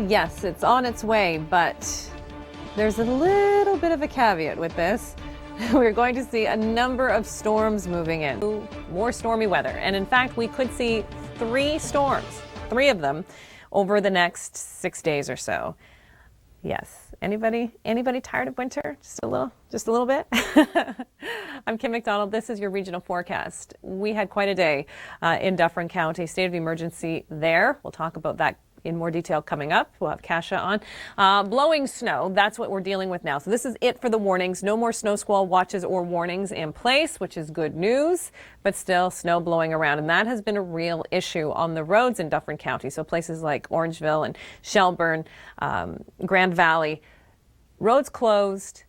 yes, it's on its way, but there's a little bit of a caveat with this. We're going to see a number of storms moving in, more stormy weather. And in fact, we could see 3 storms, 3 of them, over the next 6 days or so. Yes. Anybody tired of winter? Just a little bit? I'm Kim MacDonald. This is your regional forecast. We had quite a day in Dufferin County, state of emergency there. We'll talk about that in more detail coming up. We'll have Kasha on. Blowing snow, that's what we're dealing with now. So this is it for the warnings. No more snow squall watches or warnings in place, which is good news, but still snow blowing around. And that has been a real issue on the roads in Dufferin County. So places like Orangeville and Shelburne, Grand Valley, roads closed.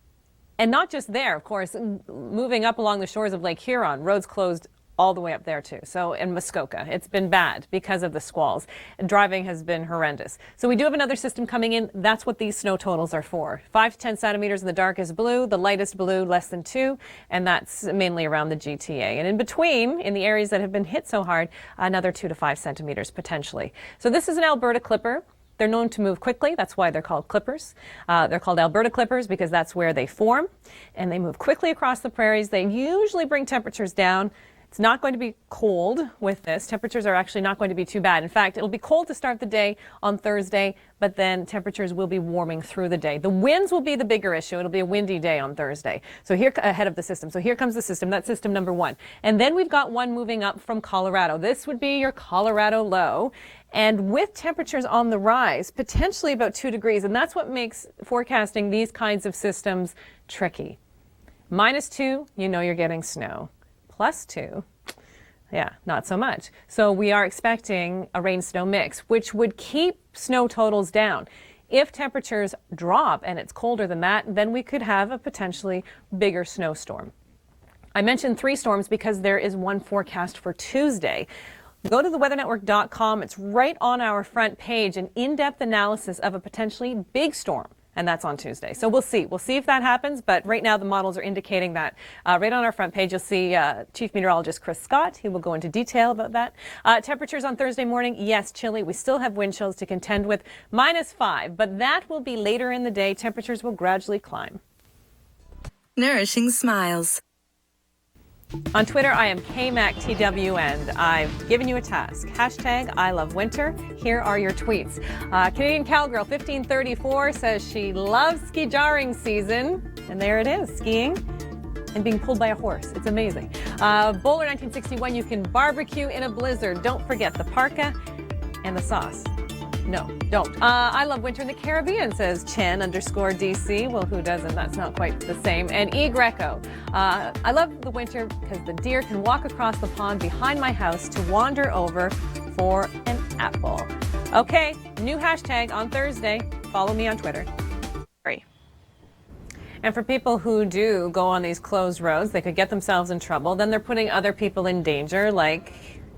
And not just there, of course, moving up along the shores of Lake Huron, roads closed all the way up there too. So in Muskoka, it's been bad because of the squalls. Driving has been horrendous. So we do have another system coming in. That's what these snow totals are for. 5 to 10 centimeters in the darkest blue, the lightest blue less than 2, and that's mainly around the GTA. And in between, in the areas that have been hit so hard, another 2 to 5 centimeters potentially. So this is an Alberta clipper. They're known to move quickly. That's why they're called clippers. They're called Alberta clippers because that's where they form, and they move quickly across the prairies. They usually bring temperatures down. It's not going to be cold with this. Temperatures are actually not going to be too bad. In fact, it'll be cold to start the day on Thursday, but then temperatures will be warming through the day. The winds will be the bigger issue. It'll be a windy day on Thursday. So here, ahead of the system. So here comes the system. That's system number 1. And then we've got one moving up from Colorado. This would be your Colorado low. And with temperatures on the rise, potentially about 2 degrees. And that's what makes forecasting these kinds of systems tricky. -2, you know you're getting snow. +2, yeah, not so much. So we are expecting a rain-snow mix, which would keep snow totals down. If temperatures drop and it's colder than that, then we could have a potentially bigger snowstorm. I mentioned 3 storms because there is one forecast for Tuesday. Go to theweathernetwork.com. It's right on our front page, an in-depth analysis of a potentially big storm. And that's on Tuesday. So we'll see. We'll see if that happens. But right now, the models are indicating that. Right on our front page, you'll see Chief Meteorologist Chris Scott. He will go into detail about that. Temperatures on Thursday morning, yes, chilly. We still have wind chills to contend with, -5. But that will be later in the day. Temperatures will gradually climb. Nourishing smiles. On Twitter, I am KMacTW, and I've given you a task. #ILoveWinter. Here are your tweets. Canadian Cowgirl 1534 says she loves ski jarring season. And there it is, skiing and being pulled by a horse. It's amazing. Bowler 1961, you can barbecue in a blizzard. Don't forget the parka and the sauce. No, don't. I love winter in the Caribbean, says Chen_DC. Well, who doesn't? That's not quite the same. And E. Greco. I love the winter because the deer can walk across the pond behind my house to wander over for an apple. Okay, new hashtag on Thursday. Follow me on Twitter. And for people who do go on these closed roads, they could get themselves in trouble. Then they're putting other people in danger, like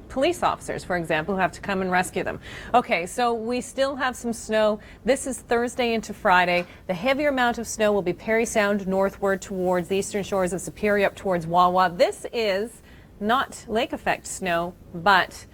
police officers, for example, who have to come and rescue them. Okay, so we still have some snow. This is Thursday into Friday. The heavier amount of snow will be Parry Sound northward towards the eastern shores of Superior up towards Wawa. This is not lake effect snow, but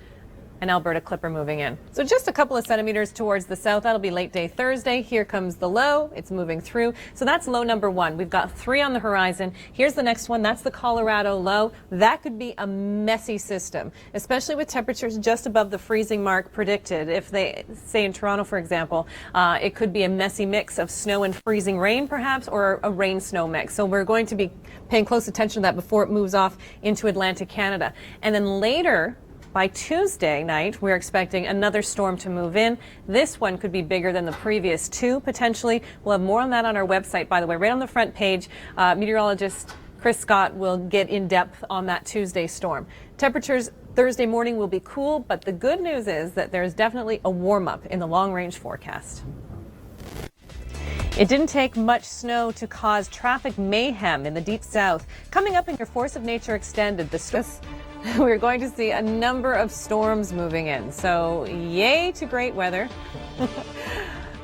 an Alberta clipper moving in. So just a couple of centimeters towards the south. That'll be late day Thursday. Here comes the low. It's moving through. So that's low number 1. We've got 3 on the horizon. Here's the next one. That's the Colorado low. That could be a messy system, especially with temperatures just above the freezing mark predicted. If they say in Toronto, for example, it could be a messy mix of snow and freezing rain, perhaps, or a rain-snow mix. So we're going to be paying close attention to that before it moves off into Atlantic Canada. And then later, by Tuesday night, we're expecting another storm to move in. This one could be bigger than the previous 2, potentially. We'll have more on that on our website, by the way. Right on the front page, meteorologist Chris Scott will get in depth on that Tuesday storm. Temperatures Thursday morning will be cool, but the good news is that there's definitely a warm-up in the long-range forecast. It didn't take much snow to cause traffic mayhem in the Deep South. Coming up in your Force of Nature Extended, we're going to see a number of storms moving in. So yay to great weather.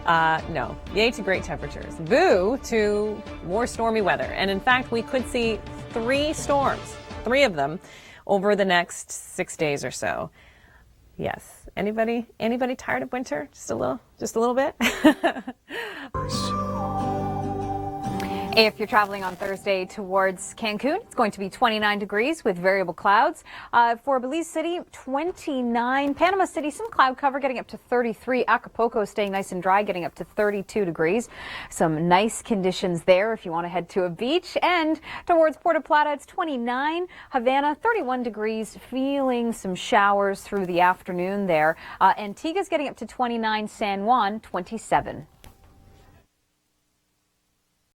No, yay to great temperatures. Boo to more stormy weather. And in fact, we could see 3 storms, 3 of them, over the next 6 days or so. Yes. Anybody tired of winter? Just a little bit? If you're traveling on Thursday towards Cancun, it's going to be 29 degrees with variable clouds. For Belize City, 29. Panama City, some cloud cover getting up to 33. Acapulco staying nice and dry, getting up to 32 degrees. Some nice conditions there if you want to head to a beach. And towards Puerto Plata, it's 29. Havana, 31 degrees, feeling some showers through the afternoon there. Antigua's getting up to 29. San Juan, 27.